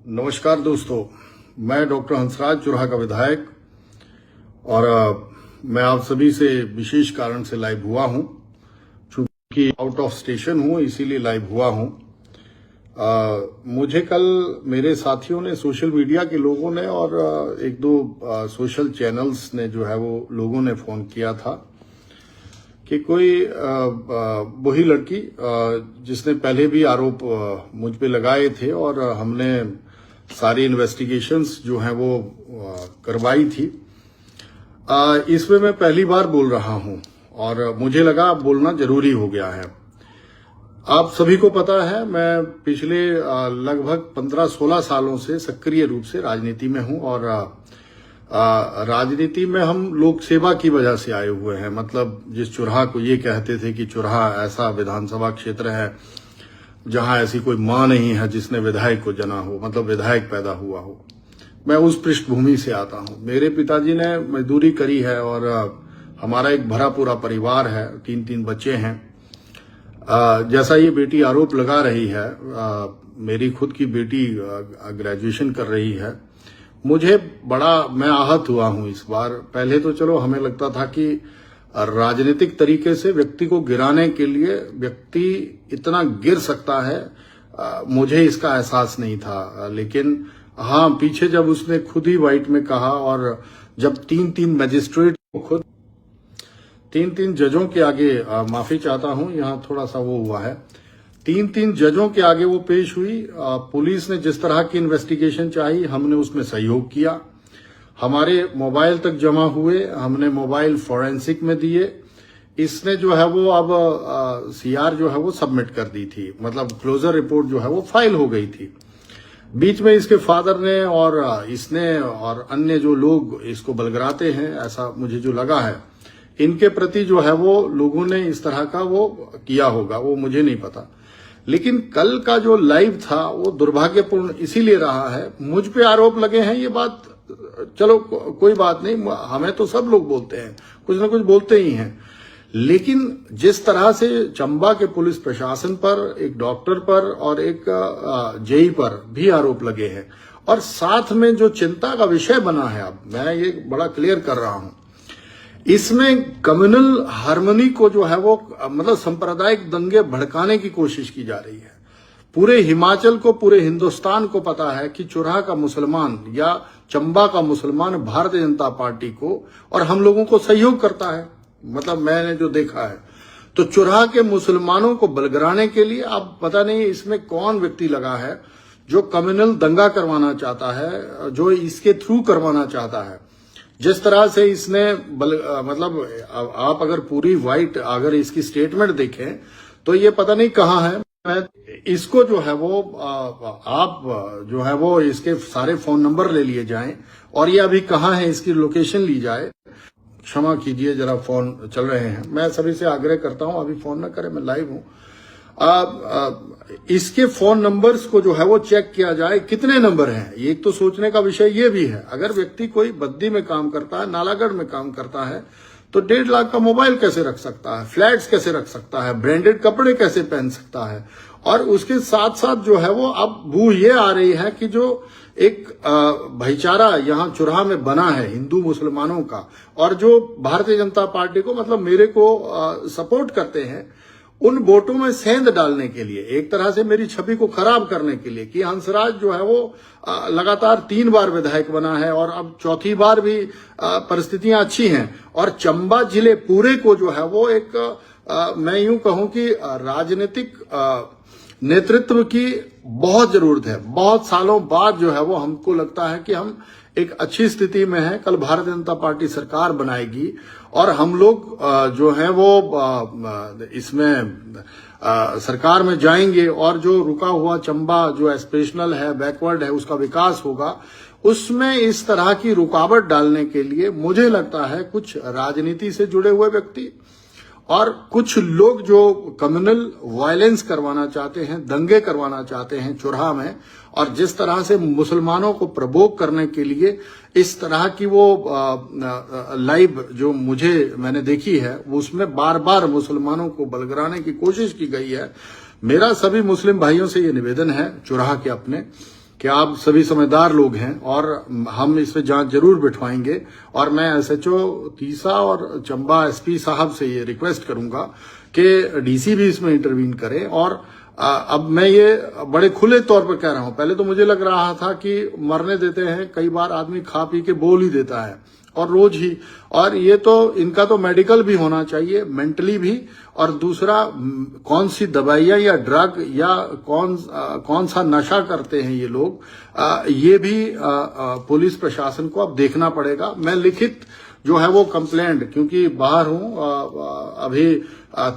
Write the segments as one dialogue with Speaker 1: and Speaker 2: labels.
Speaker 1: नमस्कार दोस्तों, मैं डॉक्टर हंसराज चुराहा का विधायक और मैं आप सभी से विशेष कारण से लाइव हुआ हूं। चूंकि आउट ऑफ स्टेशन हूं इसीलिए लाइव हुआ हूं। मुझे कल मेरे साथियों ने, सोशल मीडिया के लोगों ने और एक दो सोशल चैनल्स ने जो है वो लोगों ने फोन किया था कि कोई वही लड़की जिसने पहले भी आरोप मुझ पे लगाए थे और हमने सारी इन्वेस्टिगेशंस जो हैं वो करवाई थी। इसमें मैं पहली बार बोल रहा हूं और मुझे लगा अब बोलना जरूरी हो गया है। आप सभी को पता है मैं पिछले लगभग 15-16 सालों से सक्रिय रूप से राजनीति में हूं और राजनीति में हम लोक सेवा की वजह से आए हुए हैं। मतलब जिस चुराहा को ये कहते थे कि चुराहा ऐसा विधानसभा क्षेत्र है जहां ऐसी कोई मां नहीं है जिसने विधायक को जना हो, मतलब विधायक पैदा हुआ हो। मैं उस पृष्ठभूमि से आता हूं। मेरे पिताजी ने मजदूरी करी है और हमारा एक भरा पूरा परिवार है, 3 बच्चे हैं। जैसा ये बेटी आरोप लगा रही है, मेरी खुद की बेटी ग्रेजुएशन कर रही है। मुझे मैं आहत हुआ हूं इस बार। पहले तो चलो हमें लगता था कि राजनीतिक तरीके से व्यक्ति को गिराने के लिए व्यक्ति इतना गिर सकता है, मुझे इसका एहसास नहीं था। लेकिन हाँ, पीछे जब उसने खुद ही वाइट में कहा और जब 3 मैजिस्ट्रेट को खुद 3 जजों के आगे, माफी चाहता हूं यहां थोड़ा सा वो हुआ है, 3 जजों के आगे वो पेश हुई। पुलिस ने जिस तरह की इन्वेस्टिगेशन चाही हमने उसमें सहयोग किया। हमारे मोबाइल तक जमा हुए, हमने मोबाइल फॉरेंसिक में दिए। इसने जो है वो अब सीआर जो है वो सबमिट कर दी थी, मतलब क्लोजर रिपोर्ट जो है वो फाइल हो गई थी। बीच में इसके फादर ने और इसने और अन्य जो लोग इसको बलगराते हैं, ऐसा मुझे जो लगा है, इनके प्रति जो है वो लोगों ने इस तरह का वो किया होगा, वो मुझे नहीं पता। लेकिन कल का जो लाइव था वो दुर्भाग्यपूर्ण इसीलिए रहा है। मुझ पे आरोप लगे हैं, ये बात चलो कोई बात नहीं, हमें तो सब लोग बोलते हैं, कुछ ना कुछ बोलते ही हैं। लेकिन जिस तरह से चंबा के पुलिस प्रशासन पर, एक डॉक्टर पर और एक जेई पर भी आरोप लगे हैं और साथ में जो चिंता का विषय बना है, अब मैं ये बड़ा क्लियर कर रहा हूं, इसमें कम्युनल हार्मनी को जो है वो मतलब सांप्रदायिक दंगे भड़काने की कोशिश की जा रही है। पूरे हिमाचल को, पूरे हिंदुस्तान को पता है कि चुराहा का मुसलमान या चंबा का मुसलमान भारतीय जनता पार्टी को और हम लोगों को सहयोग करता है। मतलब मैंने जो देखा है, तो चुराहा के मुसलमानों को बलगराने के लिए अब पता नहीं इसमें कौन व्यक्ति लगा है जो कम्युनल दंगा करवाना चाहता है, जो इसके थ्रू करवाना चाहता है। जिस तरह से इसने मतलब आप अगर पूरी वाइट अगर इसकी स्टेटमेंट देखें तो ये पता नहीं कहां है। इसको जो है वो आप जो है वो इसके सारे फोन नंबर ले लिए जाएं और ये अभी कहां है इसकी लोकेशन ली जाए। क्षमा कीजिए, जरा फोन चल रहे हैं, मैं सभी से आग्रह करता हूं अभी फोन न करें, मैं लाइव हूं। इसके फोन नंबर्स को जो है वो चेक किया जाए, कितने नंबर हैं। एक तो सोचने का विषय ये भी है, अगर व्यक्ति कोई बद्दी में काम करता है, नालागढ़ में काम करता है, तो 1.5 लाख का मोबाइल कैसे रख सकता है, फ्लैट्स कैसे रख सकता है, ब्रांडेड कपड़े कैसे पहन सकता है। और उसके साथ साथ जो है वो अब बू ये आ रही है कि जो एक भाईचारा यहां चुराहा में बना है हिंदू मुसलमानों का, और जो भारतीय जनता पार्टी को, मतलब मेरे को सपोर्ट करते हैं, उन वोटों में सेंध डालने के लिए, एक तरह से मेरी छवि को खराब करने के लिए कि हंसराज जो है वो लगातार 3 बार विधायक बना है और अब चौथी बार भी परिस्थितियां अच्छी हैं। और चंबा जिले पूरे को जो है वो एक मैं यूं कहूं कि राजनीतिक नेतृत्व की बहुत जरूरत है। बहुत सालों बाद जो है वो हमको लगता है कि हम एक अच्छी स्थिति में हैं। कल भारतीय जनता पार्टी सरकार बनाएगी और हम लोग जो है वो इसमें सरकार में जाएंगे और जो रुका हुआ चंबा जो एस्पिरेशनल है, बैकवर्ड है, उसका विकास होगा। उसमें इस तरह की रुकावट डालने के लिए मुझे लगता है कुछ राजनीति से जुड़े हुए व्यक्ति और कुछ लोग जो कम्युनल वायलेंस करवाना चाहते हैं, दंगे करवाना चाहते हैं चुराहा में, और जिस तरह से मुसलमानों को प्रवोक करने के लिए इस तरह की वो लाइव जो मैंने देखी है, उसमें बार बार मुसलमानों को बलगराने की कोशिश की गई है। मेरा सभी मुस्लिम भाइयों से ये निवेदन है, चुराहा के अपने, कि आप सभी समझदार लोग हैं और हम इसमें जांच जरूर बिठवाएंगे। और मैं एसएचओ तीसा और चंबा एसपी साहब से ये रिक्वेस्ट करूंगा कि डीसी भी इसमें इंटरवीन करे। और अब मैं ये बड़े खुले तौर पर कह रहा हूं, पहले तो मुझे लग रहा था कि मरने देते हैं, कई बार आदमी खा पी के बोल ही देता है और रोज ही, और ये तो इनका तो मेडिकल भी होना चाहिए, मेंटली भी। और दूसरा, कौन सी दवाइयां या ड्रग या कौन सा नशा करते हैं ये लोग, ये भी पुलिस प्रशासन को अब देखना पड़ेगा। मैं लिखित जो है वो कंप्लेंट, क्योंकि बाहर हूं अभी,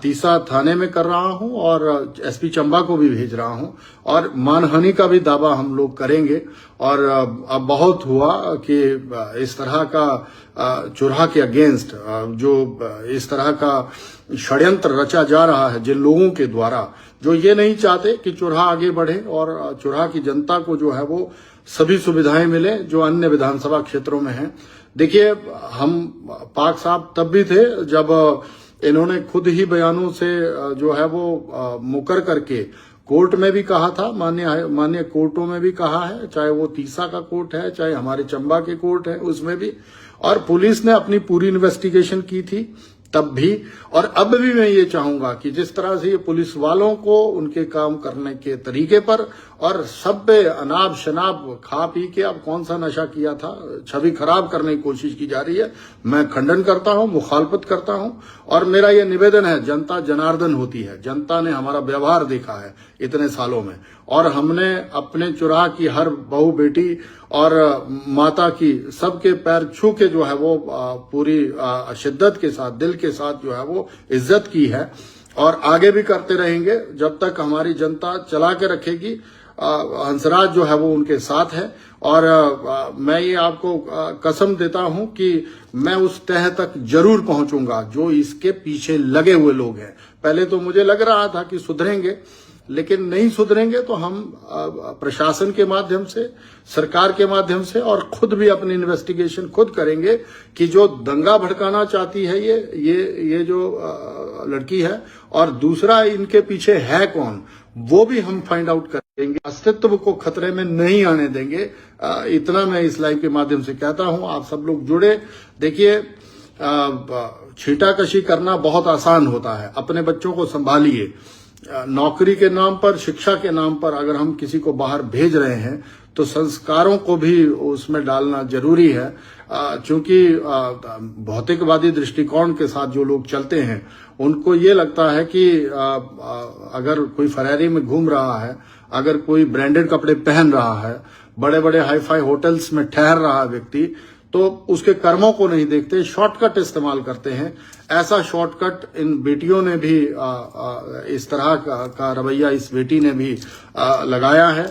Speaker 1: तीसा थाने में कर रहा हूं और एसपी चंबा को भी भेज रहा हूं, और मानहानि का भी दावा हम लोग करेंगे। और अब बहुत हुआ कि इस तरह का चुराहा के अगेंस्ट जो इस तरह का षड्यंत्र रचा जा रहा है जिन लोगों के द्वारा, जो ये नहीं चाहते कि चुराहा आगे बढ़े और चुराहा की जनता को जो है वो सभी सुविधाएं मिले जो अन्य विधानसभा क्षेत्रों में हैं। देखिए, हम पाक साहब तब भी थे जब इन्होंने खुद ही बयानों से जो है वो मुकर करके कोर्ट में भी कहा था, मान्य कोर्टों में भी कहा है, चाहे वो तीसा का कोर्ट है, चाहे हमारे चंबा के कोर्ट है, उसमें भी। और पुलिस ने अपनी पूरी इन्वेस्टिगेशन की थी तब भी। और अब भी मैं ये चाहूंगा कि जिस तरह से ये पुलिस वालों को उनके काम करने के तरीके पर और सब पे अनाब शनाब खा पी के अब कौन सा नशा किया था, छवि खराब करने की कोशिश की जा रही है, मैं खंडन करता हूं, मुखालफत करता हूं। और मेरा ये निवेदन है, जनता जनार्दन होती है, जनता ने हमारा व्यवहार देखा है इतने सालों में, और हमने अपने चुराहा की हर बहू बेटी और माता की सबके पैर छू के जो है वो पूरी शिद्दत के साथ, दिल के साथ जो है वो इज्जत की है, और आगे भी करते रहेंगे जब तक हमारी जनता चला के रखेगी। हंसराज जो है वो उनके साथ है। और मैं ये आपको कसम देता हूं कि मैं उस तह तक जरूर पहुंचूंगा जो इसके पीछे लगे हुए लोग हैं। पहले तो मुझे लग रहा था कि सुधरेंगे, लेकिन नहीं सुधरेंगे तो हम प्रशासन के माध्यम से, सरकार के माध्यम से, और खुद भी अपनी इन्वेस्टिगेशन खुद करेंगे कि जो दंगा भड़काना चाहती है ये जो लड़की है, और दूसरा इनके पीछे है कौन, वो भी हम फाइंड आउट करेंगे। अस्तित्व को खतरे में नहीं आने देंगे। इतना मैं इस लाइव के माध्यम से कहता हूं। आप सब लोग जुड़े। देखिए, छींटाकशी करना बहुत आसान होता है, अपने बच्चों को संभालिए। नौकरी के नाम पर, शिक्षा के नाम पर अगर हम किसी को बाहर भेज रहे हैं तो संस्कारों को भी उसमें डालना जरूरी है, क्योंकि भौतिकवादी दृष्टिकोण के साथ जो लोग चलते हैं उनको ये लगता है कि अगर कोई फरारी में घूम रहा है, अगर कोई ब्रांडेड कपड़े पहन रहा है, बड़े बड़े हाईफाई होटल्स में ठहर रहा है व्यक्ति, तो उसके कर्मों को नहीं देखते, शॉर्टकट इस्तेमाल करते हैं। ऐसा शॉर्टकट इन बेटियों ने भी इस तरह का रवैया इस बेटी ने भी लगाया है।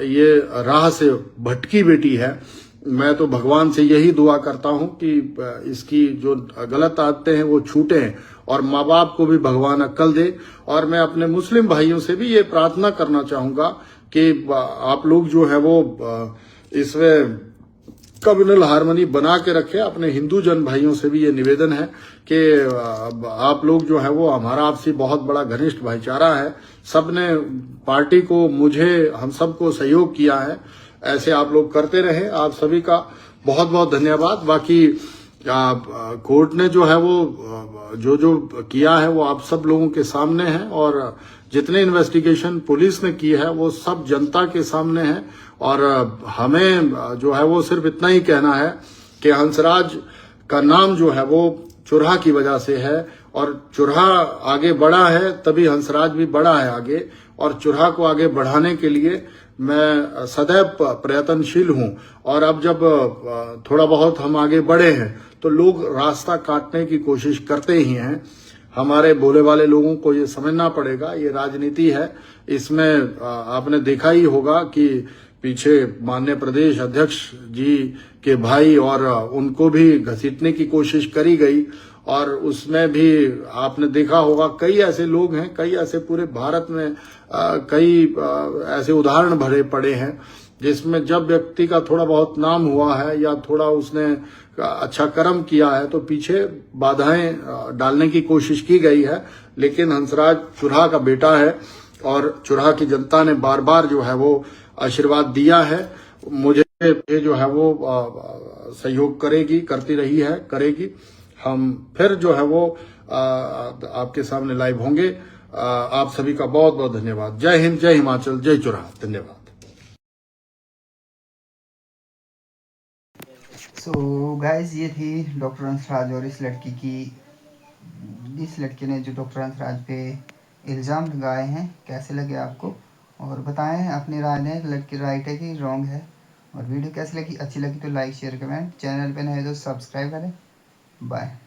Speaker 1: ये राह से भटकी बेटी है। मैं तो भगवान से यही दुआ करता हूं कि इसकी जो गलत आदतें हैं वो छूटें, और माँ बाप को भी भगवान अक्ल दे। और मैं अपने मुस्लिम भाइयों से भी ये प्रार्थना करना चाहूंगा कि आप लोग जो है वो इसमें कम्युनल हार्मनी बना के रखे। अपने हिंदू जन भाइयों से भी ये निवेदन है कि आप लोग जो है वो, हमारा आपसी बहुत बड़ा घनिष्ठ भाईचारा है, सबने पार्टी को, मुझे, हम सबको सहयोग किया है। ऐसे आप लोग करते रहे। आप सभी का बहुत बहुत धन्यवाद। बाकी कोर्ट ने जो है वो जो किया है वो आप सब लोगों के सामने है, और जितने इन्वेस्टिगेशन पुलिस ने की है वो सब जनता के सामने है। और हमें जो है वो सिर्फ इतना ही कहना है कि हंसराज का नाम जो है वो चुराहा की वजह से है, और चुराहा आगे बढ़ा है तभी हंसराज भी बढ़ा है आगे। और चुराहा को आगे बढ़ाने के लिए मैं सदैव प्रयत्नशील हूं। और अब जब थोड़ा बहुत हम आगे बढ़े हैं तो लोग रास्ता काटने की कोशिश करते ही हैं। हमारे भोले वाले लोगों को ये समझना पड़ेगा, ये राजनीति है। इसमें आपने देखा ही होगा कि पीछे माननीय प्रदेश अध्यक्ष जी के भाई, और उनको भी घसीटने की कोशिश करी गई, और उसमें भी आपने देखा होगा कई ऐसे लोग हैं, कई ऐसे पूरे भारत में कई ऐसे उदाहरण भरे पड़े हैं जिसमें जब व्यक्ति का थोड़ा बहुत नाम हुआ है या थोड़ा उसने अच्छा कर्म किया है तो पीछे बाधाएं डालने की कोशिश की गई है। लेकिन हंसराज चुराहा का बेटा है, और चुराहा की जनता ने बार बार जो है वो आशीर्वाद दिया है, मुझे ये जो है वो सहयोग करती रही है, करेगी। हम फिर जो है वो आपके सामने लाइव होंगे। आप सभी का बहुत बहुत धन्यवाद। जय हिंद, जय हिमाचल, जय चुराह। धन्यवाद।
Speaker 2: सो गाइस, ये थी डॉक्टर हंसराज और इस लड़के ने जो डॉक्टर हंसराज पे इल्ज़ाम लगाए हैं। कैसे लगे आपको, और बताएं अपनी राय दें, लड़की राइट है कि रॉन्ग है। और वीडियो कैसी लगी, अच्छी लगी तो लाइक शेयर कमेंट, चैनल पे नए तो सब्सक्राइब करें। बाय।